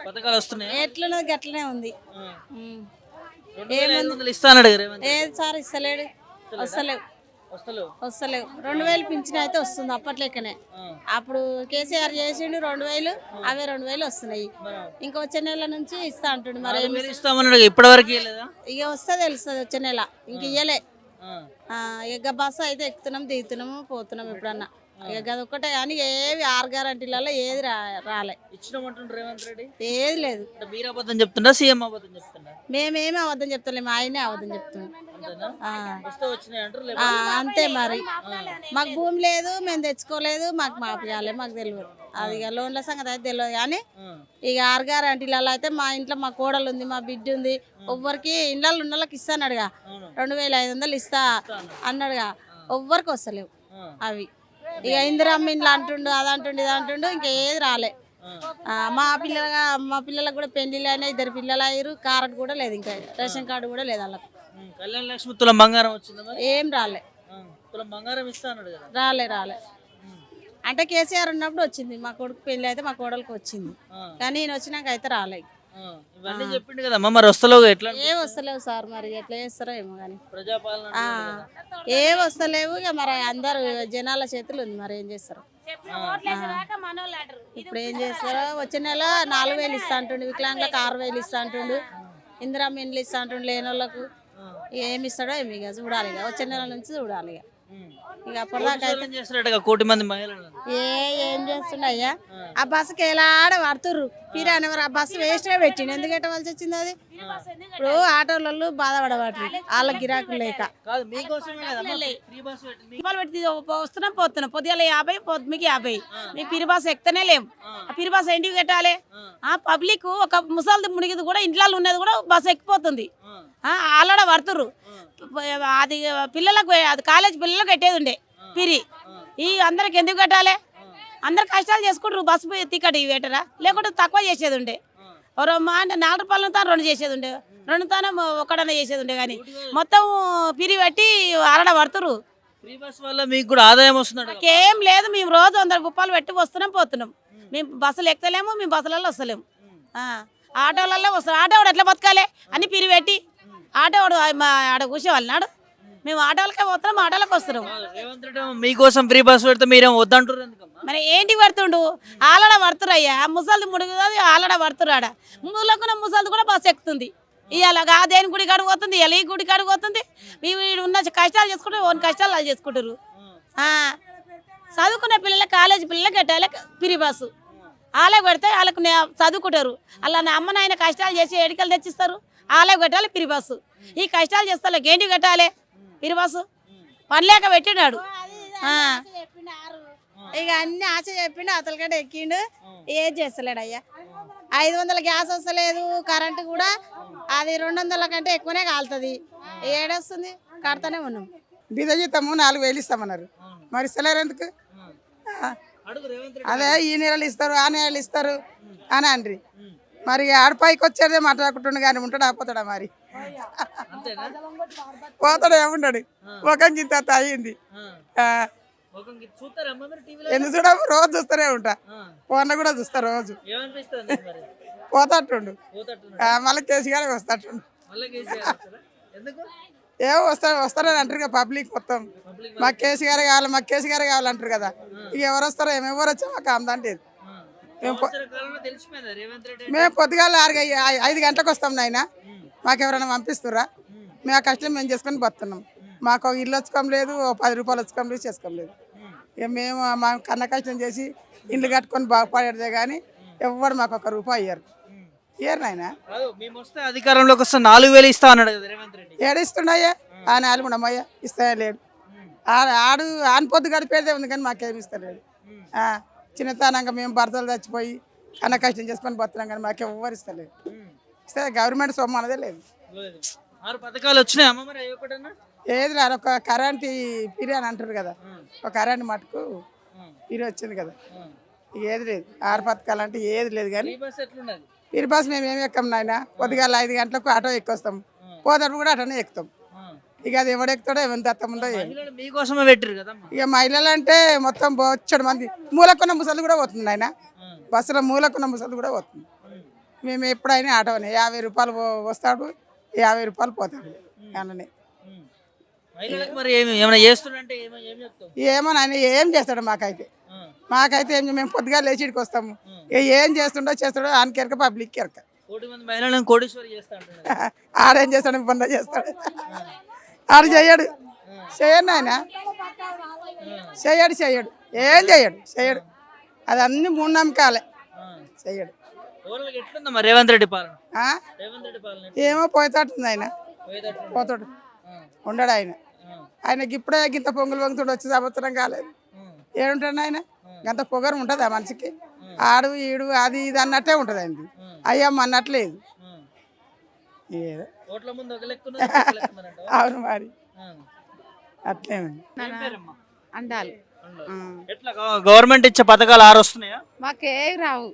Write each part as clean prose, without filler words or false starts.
పథకాలు వస్తున్నాయి. ఎట్లున్నది గట్లనే ఉంది. ఉమ్. 2500 ఇస్తానడు రేవంత్. ఏది సార్ ఇస్తలేడు, వస్తలేవు వస్తలేవు. వస్తలేవు. 2000 పింఛన్ అయితే వస్తుంది అప్పట్లెక్కనే. అప్పుడు కేసీఆర్ చేసిండు 2000, అవే 2000 వస్తున్నాయి. ఇంకా వచ్చే నెల నుంచి ఇస్తా అంటుండు. మరి 4000 ఇస్తామన్నాడు, ఇప్పటి వరకు ఇవ్వలేదా? ఇక వస్తే తెలుస్తుంది వచ్చే నెల. ఇంక ఇయ్యలే. ఇక బస్సు అయితే ఎక్కుతున్నాం, దిగుతున్నాము, పోతున్నాం ఎప్పుడన్నా. ఇక అదొక్కటే కానీ ఏవి 6 గ్యారంటీలలో ఏది రాలే. ఇచ్చినామంటుండ్రు రేవంత్ రెడ్డి. ఏది లేదు. అంటే మీరు అబద్ధం చెప్తుండ్రా, సీఎం అబద్ధం చెప్తుండ్రా? మేమేమి అబద్ధం చెప్తలేము, ఆయనే అబద్ధం చెప్తున్నాం. అంతేనా? వస్తే వచ్చినాయి అంటారు. అంతే మరి. మాకు భూమి లేదు, మేము తెచ్చుకోలేదు, మాకు మాపియాలి, మాకు తెలియదు. అది ఇక లోన్ల సంగతి అయితే తెలియదు కానీ ఇక 6 గ్యారంటీలలో అయితే మా ఇంట్లో మా కోడలు ఉంది, మా బిడ్డ ఉంది. ఎవ్వరికి ఇళ్ళల్లో ఉన్న వాళ్ళకి ఇస్తానడుగా 2500 ఇస్తా అన్నాడుగా. ఎవ్వరికి వస్తలేవు అవి. ఇక ఇందిరమ్మ ఇంట్లో అంటుండు, అది అంటుండు, ఇది అంటుండు, ఇంకా ఏది రాలే. మా పిల్లలకు కూడా పెళ్లిళ్ళు అయినాయి, 2 పిల్లలు అయ్యారు. కార్డు కూడా లేదు, ఇంకా రేషన్ కార్డు కూడా లేదు వాళ్ళకి. కళ్యాణ లక్ష్మి తులం బంగారం వచ్చిందా? ఏం రాలే. తులం బంగారం ఇస్తా అన్నాడు కదా. రాలే. అంటే కేసీఆర్ ఉన్నప్పుడు వచ్చింది, మా కొడుకు పెళ్లి అయితే మా కోడలికి వచ్చింది. కానీ ఈయన వచ్చినాక అయితే రాలే. ఇవన్నీ చెప్పిండు కదా. మరి వస్తలేవు, ఎట్లా? ఏ వస్తలేవు సార్, మరి ఎట్లా చేస్తారో ఏమో కానీ ప్రజాపాలన ఏ వస్తలేవు. ఇక మరి అందరు జనాల చేతులు ఉంది, మరి ఏం చేస్తారు ఇప్పుడు? ఏం చేస్తారో. వచ్చే నెల 4000 ఇస్తా అంటుండు, వికలాంగులకు 6000 ఇస్తా అంటుండు, ఇందిరమ్మ ఇండ్లు ఇస్తా అంటుండు లేని వాళ్ళకు. ఏమి ఇస్తాడో ఏమి ఇక చూడాలి. ఇక వచ్చే నెల నుంచి చూడాలి. ఇక అప్పటిదాకా అయితే 1 కోటి మంది మహిళలు ఏం చేస్తున్నాయ్యా? ఆ బస్సుకి ఎలాడ పడుతుర్రు పీరాని. ఆ బస్సు వేస్ట్గా పెట్టిండు, ఎందుకు పెట్టవలసి వచ్చింది అది? ఇప్పుడు ఆటోలలో బాధపడబట్టి వాళ్ళ గిరాకులు లేక పెట్టి వస్తున్నాం, పోతున్నాం. పొద్దుగాల 50, పొద్దుకి 50. మీ పిరి బస్సు ఎక్కనే లేవు. ఆ పిరి బస్సు ఇంటికి పెట్టాలి. ఆ పబ్లిక్ ఒక ముసలిది మునిగిది కూడా ఇంట్లో ఉన్నది కూడా బస్సు ఎక్కిపోతుంది. ఆలడ పడుతుర్రు. అది పిల్లలకు, అది కాలేజ్ పిల్లలకు కట్టేది ఉండే పిరి. ఈ అందరికి ఎందుకు కట్టాలి? అందరు కష్టాలు చేసుకుంటారు. బస్సు టికెట్ పెట్టరా, లేకుంటే తక్కువ చేసేది ఉండే. 4 రూపాయలు 2 చేసేది ఉండే, 2 తాన 1 చేసేది ఉండే. కానీ మొత్తం పిరి పెట్టి ఆలడ పడుతురు. మీకు కూడా ఆదాయం వస్తుంది? ఏం లేదు. మేము రోజు 100 రూపాయలు పెట్టి వస్తున్నాం, పోతున్నాం. మేము బస్సులు ఎక్కలేము, మేము బస్సులలో వస్తలేము. ఆటోలలో వస్తాం. ఆటో వాడు ఎట్లా బతకాలి అని పిరి పెట్టి ఆటో వాడు ఆడ కూర్చోవాలన్నాడు. మేము ఆటోలకే పోతున్నాం, ఆటోలకు వస్తున్నాం. మీకోసం ఫ్రీ బస్ పెడితే మీరేం వద్దంటారు? మరి ఏంటి పడుతుండు? ఆలడ పడుతురు అయ్యా. ముసలిది ముడుగుతుంది, ఆలడ పడుతురు. ఆడ మూలకున్న ముసలిది కూడా బస్సు ఎక్కుతుంది. ఇవాళ దేని గుడి కాడికి పోతుంది, ఇలా ఈ గుడి కాడికి పోతుంది. వీడు ఉన్న కష్టాలు చేసుకుంటారు, ఓన్ కష్టాలు వాళ్ళు చేసుకుంటారు. చదువుకునే పిల్లలకి, కాలేజీ పిల్లలకి కట్టాలి ఫ్రీ బస్సు. వాళ్ళకి పెడితే వాళ్ళకు చదువుకుంటారు. అలా నా అమ్మ నాయన కష్టాలు చేసి ఎడికలు తెచ్చిస్తారు. వాళ్ళకి పెట్టాలి ఫ్రీ బస్సు. ఈ కష్టాలు చేస్తారు ఏంటి కట్టాలి ఫ్రీ బస్సు? పని లేక పెట్టినాడు. ఇక అన్ని ఆశ చెప్పిండు, అతలకంటే ఎక్కిండు, ఏది చేస్తలేడు అయ్యా. 500 గ్యాస్ వస్తలేదు, కరెంటు కూడా అది 200 కంటే ఎక్కువనే కాలుతుంది. ఏడొస్తుంది, కడతానే ఉన్నాం. బీద జీతము 4000 ఇస్తామన్నారు, మరి ఇస్తలేరు ఎందుకు? అదే ఈ నెలలు ఇస్తారు, ఆ నెలలు ఇస్తారు అని అండ్రి. మరి ఆడపైకి వచ్చేదే మాట్లాడుకుంటుండు కానీ ఉంటాడా పోతాడా? మరి పోతాడు, ఏముంటాడు? ముఖం గింత అయ్యింది. ఎందుకు చూడ, రోజు చూస్తూనే ఉంటా. ఫోన్లో కూడా చూస్తా రోజు. పోతాటుండు, మళ్ళీ కేసీఆర్ వస్తాటుండు. ఏమో వస్తారని అంటారు కదా పబ్లిక్ మొత్తం. మాకు కేసీఆర్ కావాలి, మాకు కేసీఆర్ కావాలంటారు కదా. ఇక ఎవరు వస్తారో ఎవరు వచ్చా మాకు అందంటే. మేము పొద్దుగాల 5 గంటలకు వస్తాం నాయన. మాకు ఎవరైనా పంపిస్తురా? మేము ఆ కష్టం మేము చేసుకొని బతున్నాం. మాకు ఇల్లు వచ్చుకోం లేదు, 10 రూపాయలు వచ్చుకోం లేదు, చేసుకోం లేదు. ఇక మేము మా కన్న కష్టం చేసి ఇల్లు కట్టుకొని బాగుపడేదే కానీ ఎవరు మాకు 1 రూపాయి ఇయ్యరు. ఇయ్యరు నాయన. అధికారంలోకి వస్తే 4000 ఇస్తా అన్నాడు కదా రేవంత్ రెడ్డి. ఏడిస్తుండయ్యా? ఆ 4 ఉండమ్మయ్యా, ఇస్తా లేడు. ఆడు ఆని పొద్దు గడిపేదే ఉంది కానీ మాకేమి ఇస్తలేడు. చిన్నతనంగా మేము భర్తలు చచ్చిపోయి కన్న కష్టం చేసుకొని బతున్నాం కానీ మాకు ఎవరు ఇస్తలేదు. ఇస్తే గవర్నమెంట్ సొమ్ము అనేదే లేదు. 6 పథకాలు వచ్చినాయి. ఏది రాదు, ఒక కరెంట్ పిరి అని అంటారు కదా, ఒక కరెంట్ మటుకు పిరి వచ్చింది కదా. ఏది లేదు. 6 పథకాలు అంటే ఏది లేదు. కానీ పిరి బస్ మేము ఏమి ఎక్కం నాయన. పొద్దుగాల 5 గంటలకు ఆటో ఎక్కొస్తాం, పోతాడు కూడా ఆటోనే ఎక్కుతాం. ఇక అది ఎవడు ఎక్కుతాడో ఎవరి దత్తముందో. మీకోసమే పెట్టారు కదా. ఇక మహిళలు అంటే మొత్తం బొచ్చడు మంది. మూలకున్న ముసలి కూడా పోతుంది ఆయన. బస్సులో మూలకున్న ముసలి కూడా పోతుంది. మేము ఎప్పుడైనా ఆటోనే 50 రూపాయలు వస్తాడు, 50 రూపాయలు పోతాడు అన్ననే. మహిళలకు మరి ఏమైనా చేస్తుందంటే ఏం చెప్తావు? ఏమని ఆయన ఏం చేస్తాడు మాకైతే ఏం మేము పొద్దుగా లేచిడికి వస్తాము. ఏం చేస్తాడో ఆయనకి ఎరక పబ్లిక్ ఎరక. 1 మంది మహిళలను కోటీశ్వరి చేస్తా అంటున్నారు. ఆడేం చేస్తాడు, పొంద చేస్తాడు. ఆడు చేయడు ఆయన చేయడు ఏం చేయడు. అది అన్ని మూఢనమ్మకాలే. చెయ్యడు. ఓవరాల్గా ఎట్లుందమ్మా రేవంత్ రెడ్డి పాలన? ఆ? రేవంత్ రెడ్డి పాలన ఏమో పోతాడుతుంది ఆయన, పోతాడు ఉండడు ఆయన. ఆయనకి ఇప్పుడే గింత పొంగులు పొంగుతుడు వచ్చి సంవత్సరం కాలేదు. ఏడుంటాడు ఆయన? గంత పొగరు ఉంటుంది ఆ మనిషికి. ఆడు ఈడు అది ఇది అన్నట్టే ఉంటుంది ఆయనది. అయ్యమ్మ అన్నట్లేదు. ఏదో ఓట్ల ముందు ఒక లెక్క ఉన్నది, ఒక లెక్క ఉన్నదంటావా? అవును మరి అట్లే ఉంది. ఏం పేరమ్మా? అండాలి. ఎట్లా గవర్నమెంట్ ఇచ్చే పథకాలు 6 వస్తున్నాయా? మాకేవి రావు,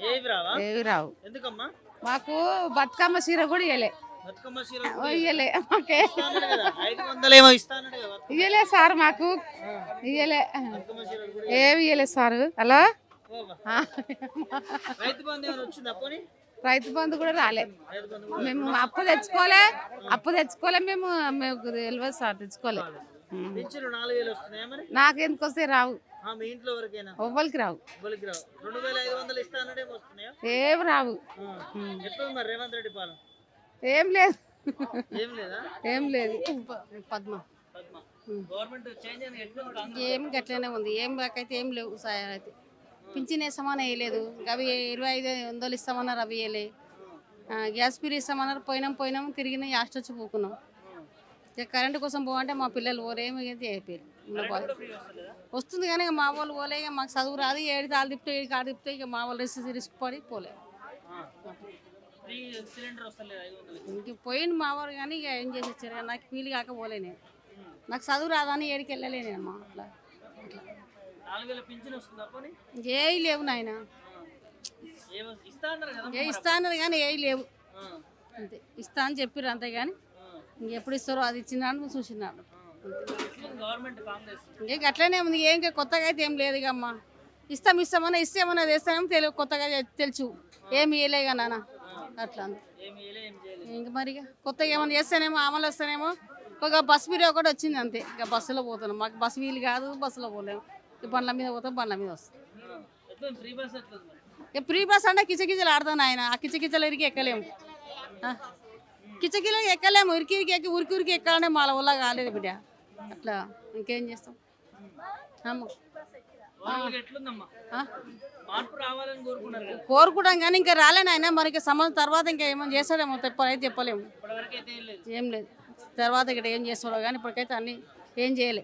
ఏవి రావా? ఏవి రావు. ఎందుకమ్మా? మాకు బతుకమ్మ చీర కూడా ఇయ్యలే, బతుకమ్మ చీర ఇయ్యలే. మాకే ఇస్తానన్నాడు కదా, 500 ఏమో ఇస్తానన్నాడు కదా. ఇయ్యలే సార్, మాకు ఇయ్యలే, బతుకమ్మ చీర కూడా ఏవి ఇయ్యలే సార్. హలో, రైతు బంధు ఏమైనా వచ్చిందా పోనీ? రైతు బంధు కూడా రాలే. రైతు బంధు మేము అప్పు తెచ్చుకోలే మేము తెలియదు సార్, తెచ్చుకోలే. పింఛన్లు 4000 వస్తున్నాయా మరి? నాకెందుకు వస్తే రావు, మీ ఇంట్లో వరకేనా? ఎవ్వరికి రావు, ఎవరికి రావు. 2500 ఇస్తానన్నాడు, ఏమో వస్తున్నాయా? ఏమి రావు. ఎట్లుంది మరి రేవంత్ రెడ్డి పాలన? ఏం లేదు, ఏం లేదా? ఏం లేదు. పద్మ గవర్నమెంట్ చేంజ్ అని ఎట్లుంది? ఏం గట్లనే ఉంది. ఏం రాకైతే ఏం లేవు సాయం అయితే. పింఛన్ వేస్తామని వేయలేదు. అవి 2500 ఇస్తామన్నారు, అవి వేయలే. గ్యాస్ ఫ్రీ ఇస్తామన్నారు, పోయినాం తిరిగిన యాస్ట్ వచ్చి పోకున్నాం. ఇక కరెంటు కోసం పోవంటే మా పిల్లలు పోలేమి అయిపోయారు. వస్తుంది కానీ ఇక మా వాళ్ళు పోలే. ఇక మాకు చదువు రాదు, 7 తాళ్ళు తిప్పితే 7 కాడు తిప్పితే ఇక మా వాళ్ళు రిస్క్ పడి పోలే. ఇంక పోయింది మా వారు కానీ ఇక ఏం చేసి వచ్చారు కానీ నాకు ఫీల్ కాక పోలే. నేను నాకు చదువు రాదని 7కి వెళ్ళలేనమ్మా. అట్లా ఏ లేవు నాయన, ఇస్తా అన్నారు కానీ ఏ లేవు. అంతే, ఇస్తా అని చెప్పారు అంతే కానీ ఇంకెప్పుడు ఇస్తారో అది ఇచ్చినాడు చూసినాడు. ఇంక అట్లనే ఉంది. ఏం కొత్తగా అయితే ఏం లేదు. ఇక అమ్మ ఇస్తామన్నా ఇస్తేమన్నా వేస్తామేమో తెలియదు, కొత్తగా తెలుసు ఏమి వేయలే కదా నాన్న. అట్లా ఇంక మరి కొత్తగా ఏమైనా చేస్తానేమో, అమలు వస్తానేమో. ఒక బస్ మీద ఒకటి వచ్చింది అంతే. ఇక బస్సులో పోతున్నాం, మాకు బస్సు వీలు కాదు, బస్సులో పోలేము. బండ్ల మీద పోతాం, బండ్ల మీద వస్తాం. ఇక ఫ్రీ బస్ అంటే కిచకిచలు ఆడతాను ఆయన. ఆ కిచకిచలు ఇరికి ఎక్కలేము, కిచకిలో ఎక్కలేము. ఇరికి ఎక్కి ఉరికి ఎక్కాలంటే మా వల్ల కాలేదు బిడ్డ. అట్లా ఇంకేం చేస్తాం. కోరుకుంటాం కానీ ఇంకా రాలేను ఆయన. మరి ఇంకా సంవత్సరం తర్వాత ఇంకా ఏమైనా చేస్తాడేమో అయితే చెప్పలేము. ఏం లేదు తర్వాత ఇక్కడ ఏం చేస్తాడో కానీ ఇప్పటికైతే అన్నీ ఏం చేయలే.